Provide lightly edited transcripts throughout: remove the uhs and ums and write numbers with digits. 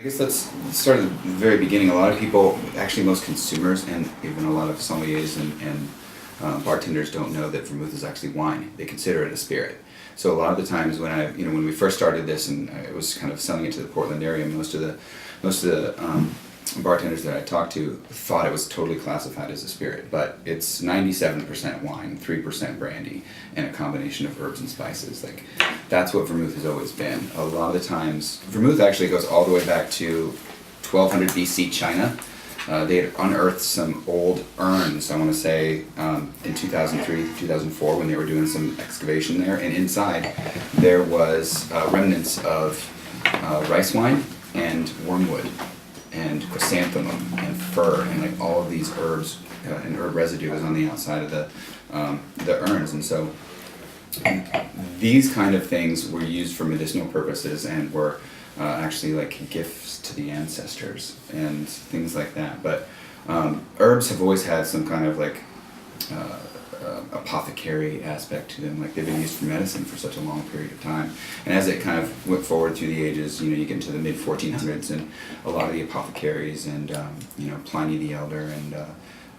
I guess let's start at the very beginning. A lot of people, actually most consumers and even a lot of sommeliers and bartenders don't know that vermouth is actually wine. They consider it a spirit. So a lot of the times when we first started this and I was kind of selling it to the Portland area, most of the bartenders that I talked to thought it was totally classified as a spirit, but it's 97% wine, 3% brandy, and a combination of herbs and spices. Like, that's what vermouth has always been. A lot of the times, vermouth actually goes all the way back to 1200 BC China. They had unearthed some old urns, I want to say, in 2003, 2004, when they were doing some excavation there, and inside there was remnants of rice wine and wormwood and chrysanthemum and fir, and like all of these herbs and herb residue was on the outside of the urns. And so these kind of things were used for medicinal purposes and were actually like gifts to the ancestors and things like that. But herbs have always had some kind of like apothecary aspect to them. Like, they've been used for medicine for such a long period of time. And as it kind of went forward through the ages, you get into the mid 1400s, and a lot of the apothecaries and Pliny the Elder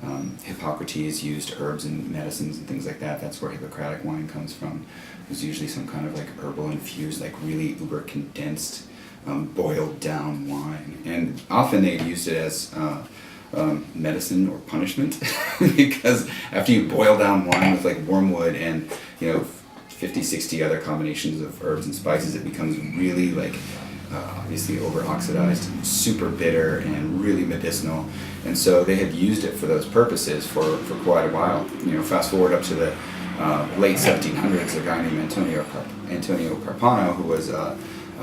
and Hippocrates used herbs and medicines and things like that. That's where Hippocratic wine comes from. It was usually some kind of like herbal infused, like really uber condensed, boiled down wine. And often they used it as medicine or punishment because after you boil down wine with like wormwood and 50-60 other combinations of herbs and spices, it becomes really like obviously over oxidized, super bitter, and really medicinal. And so they had used it for those purposes for quite a while. Fast forward up to the late 1700s, a guy named Antonio Carpano, who was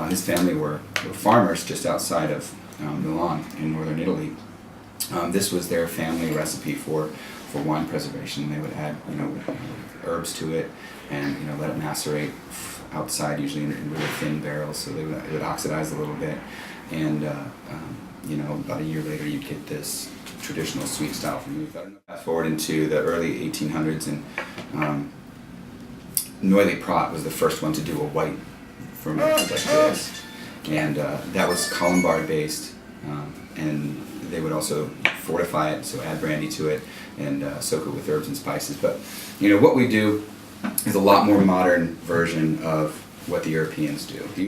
his family were farmers just outside of Milan in northern Italy. This was their family recipe for wine preservation. They would add herbs to it and let it macerate outside, usually in really thin barrels, so it would oxidize a little bit, and about a year later you'd get this traditional sweet style vermouth. Fast forward into the early 1800s, and Noilly Prat was the first one to do a white vermouth like this, and that was Colombard based, and they would also fortify it, so add brandy to it and soak it with herbs and spices. But what we do is a lot more modern version of what the Europeans do.